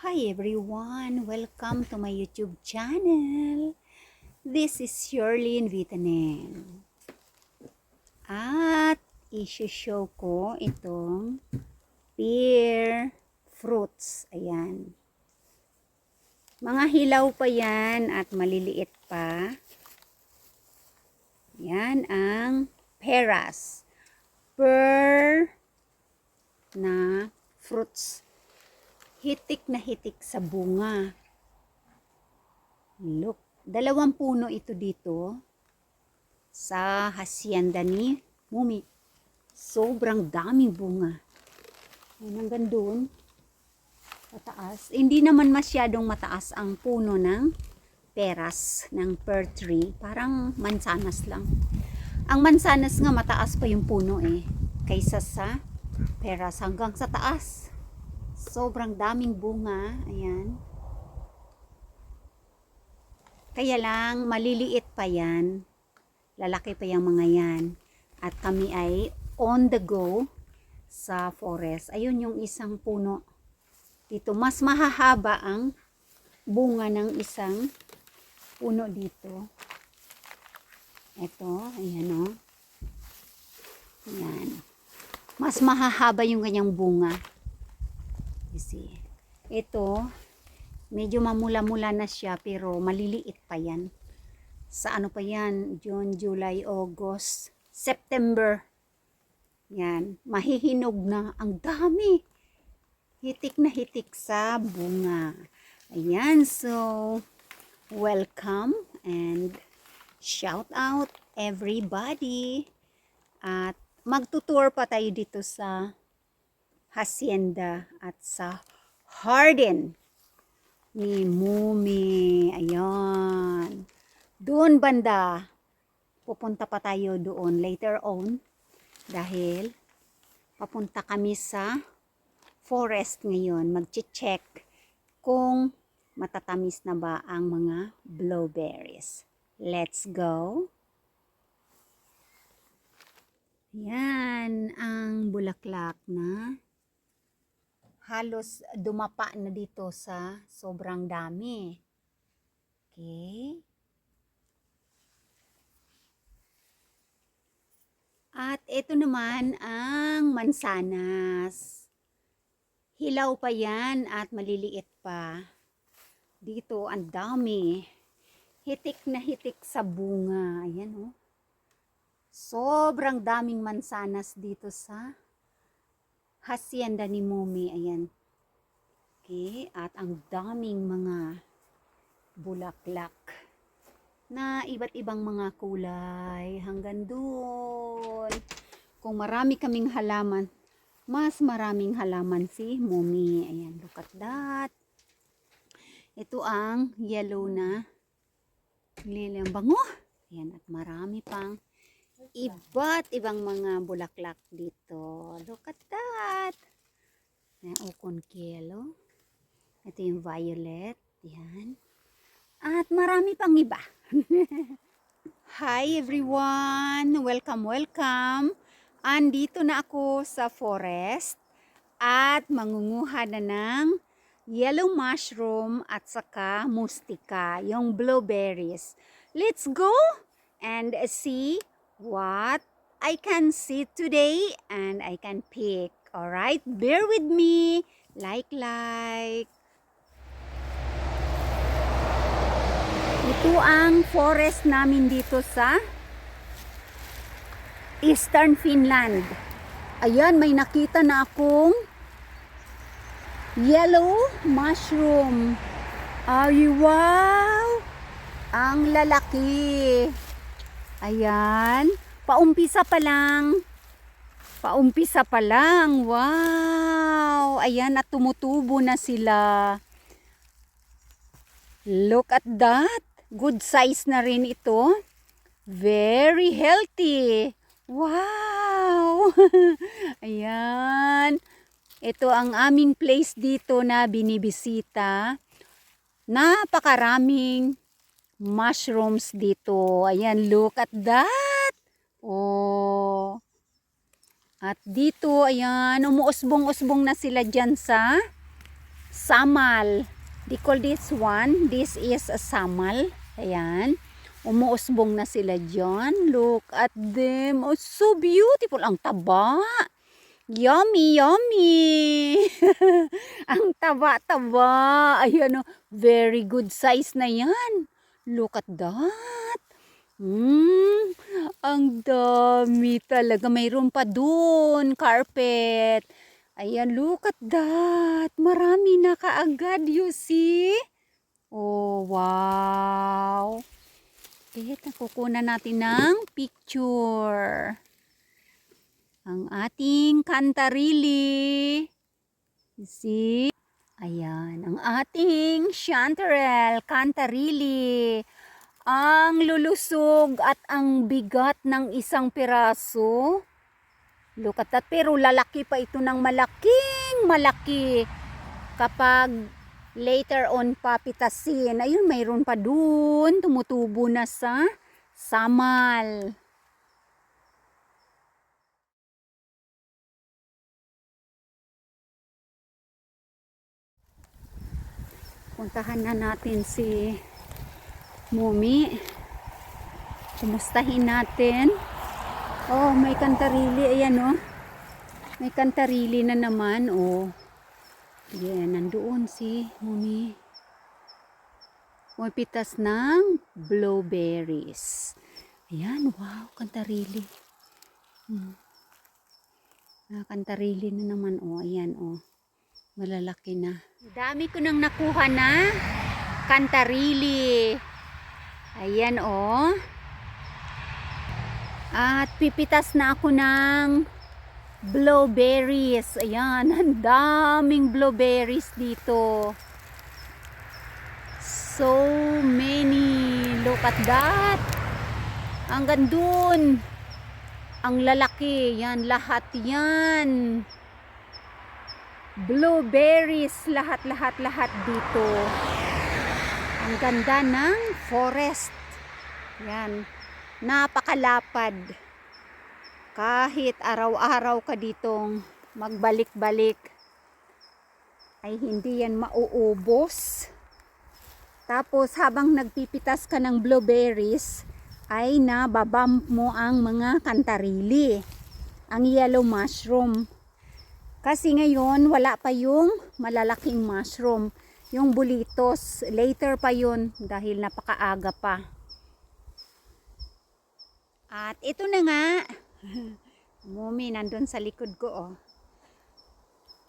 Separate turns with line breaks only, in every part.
Hi everyone! Welcome to my YouTube channel. This is Shirley Vitanen. At i-show ko itong pear fruits. Ayan. Mga hilaw pa yan at maliliit pa. Yan ang peras. Pear na fruits. Hitik na hitik sa bunga. Look, 2 puno ito dito sa hacienda ni Mumi. Sobrang daming bunga. Ayan, hanggang doon, mataas. Hindi naman masyadong mataas ang puno ng peras, ng pear tree. Parang mansanas lang. Ang mansanas nga mataas pa yung puno kaysa sa peras hanggang sa taas. Sobrang daming bunga. Ayan. Kaya lang, maliliit pa yan. Lalaki pa yung mga yan. At kami ay on the go sa forest. Ayun yung isang puno. Dito, mas mahahaba ang bunga ng isang puno dito. Ito, ayan o. Ayan. Mas mahahaba yung kanyang bunga. You see. Ito, medyo mamula-mula na siya pero maliliit pa yan. Sa ano pa yan? June, July, August, September. Yan. Mahihinog na. Ang dami. Hitik na hitik sa bunga. Ayan. So, welcome and shout out everybody. At magtutour pa tayo dito sa hacienda at sa garden ni Mumi. Ayan. Doon banda. Pupunta pa tayo doon later on. Dahil papunta kami sa forest ngayon. Mag-check kung matatamis na ba ang mga blueberries. Let's go. Yan ang bulaklak na halos dumapa na dito sa sobrang dami. Okay. At ito naman ang mansanas. Hilaw pa yan at maliliit pa. Dito ang dami. Hitik na hitik sa bunga. Ayan oh. Sobrang daming mansanas dito sa hacienda ni Mumi. Ayan. Okay. At ang daming mga bulaklak na iba't ibang mga kulay. Hanggang doon. Kung marami kaming halaman, mas maraming halaman si Mumi. Ayan. Look at that. Ito ang yellow na lili. Ang bango. Ayan. At marami pang iba't ibang mga bulaklak dito. Look at that. Okonkelo. Ito yung violet. Yan. At marami pang iba. Hi everyone. Welcome, welcome. Andito na ako sa forest at mangunguha na ng yellow mushroom at saka mustika, yung blueberries. Let's go and see what I can see today and I can pick. Alright, bear with me. Like. Ito ang forest namin dito sa Eastern Finland. Ayan, may nakita na akong yellow mushroom. Ay, wow! Ang lalaki. Ayan. Paumpisa pa lang. Wow! Ayan, at tumutubo na sila. Look at that. Good size na rin ito. Very healthy. Wow! Ayan. Ito ang aming place dito na binibisita. Napakaraming mushrooms dito. Ayan, look at that. Oh. At dito, ayan, umuusbong-usbong na sila dyan sa samal. They call this one, this is a samal. Ayan. Umuusbong na sila dyan. Look at them. Oh, so beautiful. Ang taba. Yummy, yummy. Ang taba-taba. Ayan, oh, very good size na yan. Look at that. Ang dami talaga. Mayroon pa dun, carpet. Ayan, look at that. Marami na kaagad, you see? Oh, wow. Okay, nakukunan natin ng picture. Ang ating kantarili. You see? Ayan, ang ating chanterelle, kantarili. Ang lulusog at ang bigat ng isang piraso. Look at that. Pero lalaki pa ito ng malaking malaki. Kapag later on papitasin. Ayun, mayroon pa dun. Tumutubo na sa samal. Puntahan na natin si Mumi. Kumustahin natin. Oh, may kantarili. Ayan, oh. May kantarili na naman, oh. Yan, nandoon si Mumi. Pumipitas ng blueberries. Ayan, wow, kantarili. Kantarili na naman, oh. Ayan, oh. Malalaki na. Dami ko nang nakuha na kantarili. Ayan, oh. At pipitas na ako ng blueberries. Ayan, ang daming blueberries dito. So many. Look at that. Hanggang dun. Ang lalaki. Yan, lahat yan. Blueberries. Lahat dito. Ang ganda ng forest. Yan. Napakalapad. Kahit araw-araw ka ditong magbalik-balik, ay hindi yan mauubos. Tapos habang nagpipitas ka ng blueberries, ay nababump mo ang mga kantarili, ang yellow mushroom. Kasi ngayon wala pa yung malalaking mushroom, yung bulitos, later pa yun dahil napakaaga pa. At ito na nga, Mumi nandun sa likod ko, oh.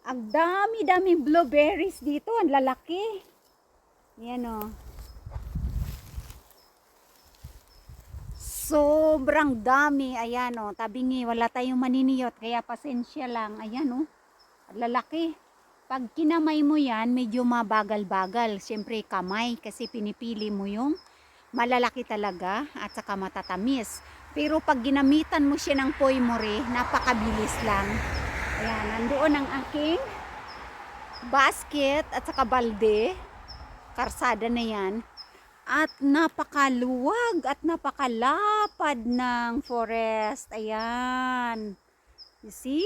Ang dami-dami blueberries dito, ang lalaki. Yan, oh. Sobrang dami. Ayan, oh. Tabingi, wala tayong maniniyot, kaya pasensya lang. Ayan, oh. Lalaki. Pag kinamay mo yan, medyo mabagal-bagal. Siyempre kamay, kasi pinipili mo yung malalaki talaga at saka matatamis. Pero pag ginamitan mo siya ng poymore, napakabilis lang. Ayan, nandoon ang aking basket at saka balde. Karsada na yan. At napakaluwag at napakalapad ng forest. Ayan. You see?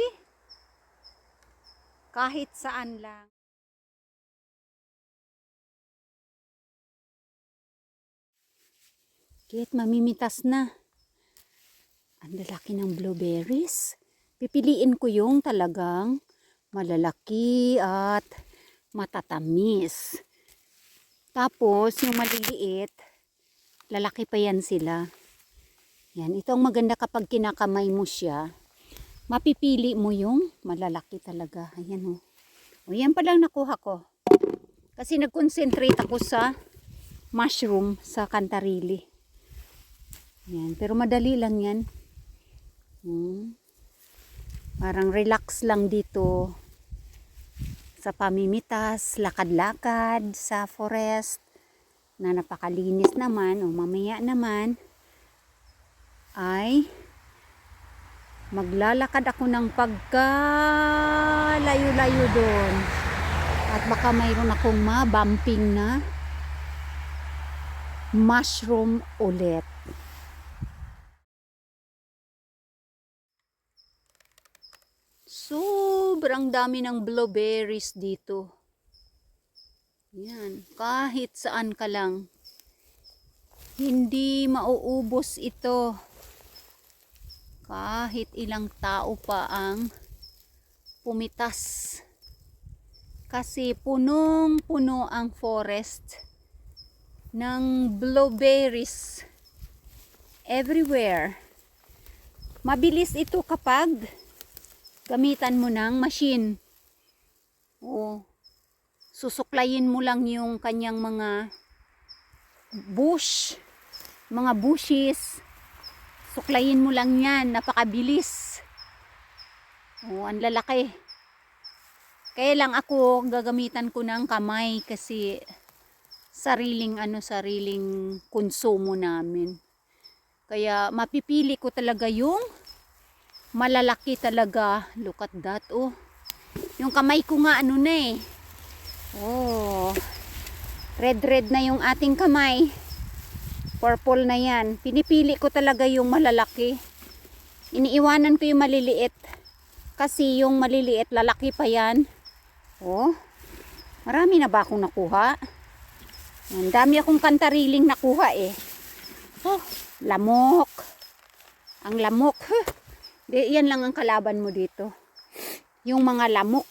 Kahit saan lang. Kahit mamimitas na. Ang lalaki ng blueberries. Pipiliin ko yung talagang malalaki at matatamis. Tapos yung maliliit, lalaki pa yan sila. Yan, ito ang maganda kapag kinakamay mo siya. Mapipili mo yung malalaki talaga. Ayan, oh. O yan pa lang nakuha ko. Kasi nag-concentrate ako sa mushroom, sa kantarili. Yan, pero madali lang yan. Parang relax lang dito sa pamimitas, lakad-lakad sa forest na napakalinis naman. O mamaya naman ay maglalakad ako ng pagka-layo-layo doon at baka mayroon akong mabumping na mushroom ulit. Sobrang dami ng blueberries dito. Yan, kahit saan ka lang. Hindi mauubos ito. Kahit ilang tao pa ang pumitas. Kasi punong-puno ang forest ng blueberries everywhere. Mabilis ito kapag gamitan mo ng machine. O, susuklayin mo lang yung kanyang mga mga bushes. Suklayin mo lang yan, napakabilis. O, ang lalaki. Kaya lang ako gagamitan ko ng kamay kasi sariling konsumo namin. Kaya mapipili ko talaga yung malalaki talaga. Look at that, oh. Yung kamay ko nga na eh. Oh. Red na yung ating kamay. Purple na yan. Pinipili ko talaga yung malalaki. Iniiwanan ko yung maliliit. Kasi yung maliliit, lalaki pa yan. Oh. Marami na ba akong nakuha? Ang dami akong kantariling nakuha eh. Oh, lamok. Ang lamok. Yan lang ang kalaban mo dito. Yung mga lamok.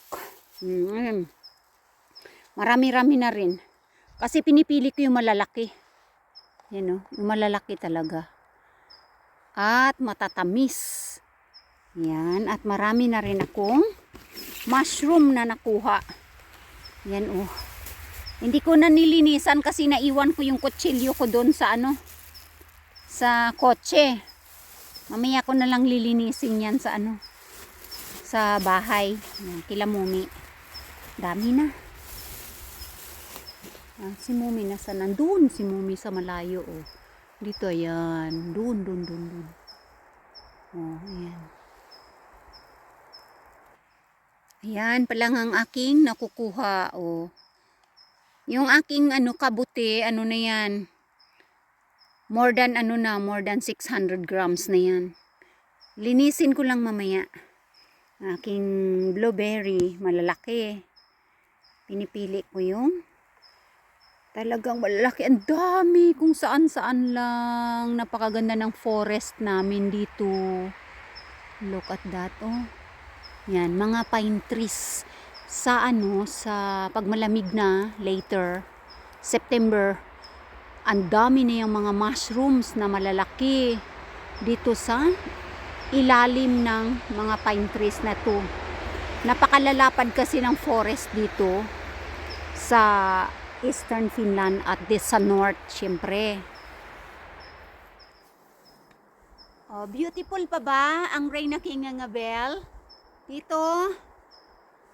Marami-rami na rin. Kasi pinipili ko yung malalaki. Yan o, yung malalaki talaga. At matatamis. Yan, at marami na rin akong mushroom na nakuha. Yan o. Hindi ko na nilinisan kasi naiwan ko yung kutsilyo ko doon sa sa kotse. Mamaya ko na lang lilinisin yan sa sa bahay. Yan, kila Mumi. Dami na. Si Mumi nasa nandun, si Mumi sa malayo oh. Dito ayan, dun. Oh, ayan. Ayan pa lang ang aking nakukuha oh. Yung aking kabuti, na yan. More than more than 600 grams na yan. Linisin ko lang mamaya. Aking blueberry, malalaki. Pinipili ko yung talagang malalaki. Ang dami kung saan-saan lang. Napakaganda ng forest namin dito. Look at that, oh. Yan, mga pine trees. Sa sa pagmalamig na later, September, ang dami na yung mga mushrooms na malalaki dito sa ilalim ng mga pine trees na to. Napakalalapad kasi ng forest dito sa Eastern Finland at sa North, syempre. Oh, beautiful pa ba ang Reina Kingangabel? Dito.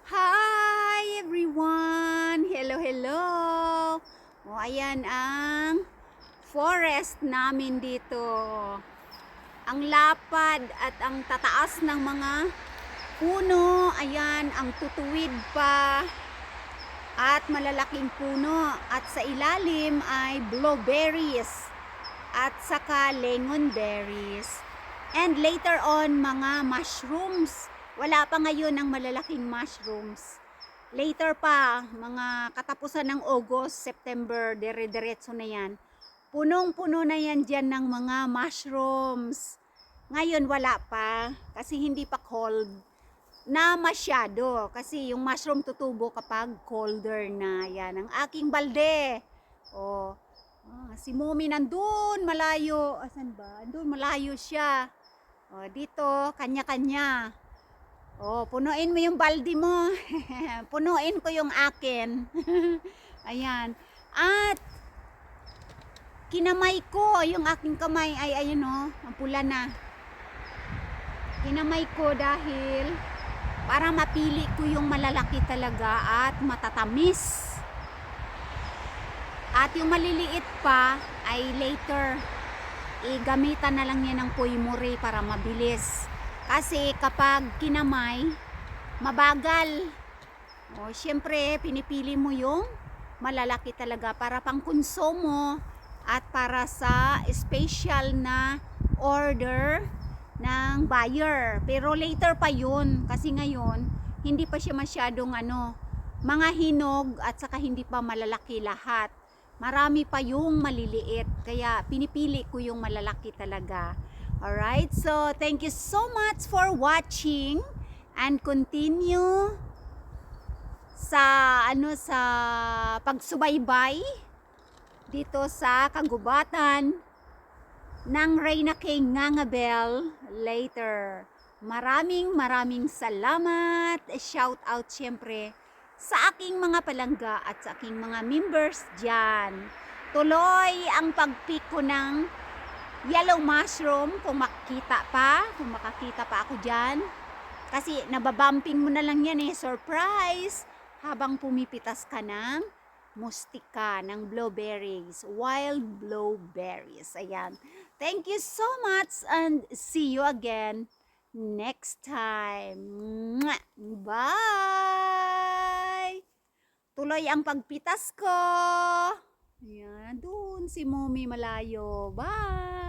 Hi everyone! Hello! O, ayan ang forest namin dito. Ang lapad at ang tataas ng mga puno. Ayan, ang tutuwid pa. At malalaking puno. At sa ilalim ay blueberries. At saka lemon berries. And later on, mga mushrooms. Wala pa ngayon ang malalaking mushrooms. Later pa, mga katapusan ng August, September, dire-diretso na yan. Punong-puno na yan dyan ng mga mushrooms. Ngayon wala pa, kasi hindi pa cold na masyado. Kasi yung mushroom tutubo kapag colder na. Yan, ang aking balde. Oh, si Mumi nandun, malayo. Asan ba? Andun, malayo siya. Oh, dito, kanya-kanya. Oh, punuin mo yung balde mo. Punuin ko yung akin. Ayan. At kinamay ko, yung aking kamay ay ayun oh, ang pula na. Kinamay ko dahil para mapili ko yung malalaki talaga at matatamis. At yung maliliit pa ay later. Igamitan na lang yan ng poymore para mabilis. Kasi kapag kinamay, mabagal. O, syempre, pinipili mo yung malalaki talaga para pang konsumo at para sa special na order ng buyer. Pero later pa yun. Kasi ngayon, hindi pa siya masyadong mga hinog at saka hindi pa malalaki lahat. Marami pa yung maliliit, kaya pinipili ko yung malalaki talaga. Alright, so thank you so much for watching and continue sa sa pagsubaybay dito sa kagubatan ng Reyna K. Ngangabel later. Maraming salamat. Shout out syempre sa aking mga palangga at sa aking mga members dyan. Tuloy ang pag-pick ko ng yellow mushroom kung makita pa, kung makakita pa ako dyan. Kasi nababumping mo na lang yan surprise, habang pumipitas ka ng mustika, ng blueberries, wild blueberries. Ayan. Thank you so much and see you again next time. Mwah! Bye! Tuloy ang pagpitas ko. Ayan, doon si Mommy malayo. Bye!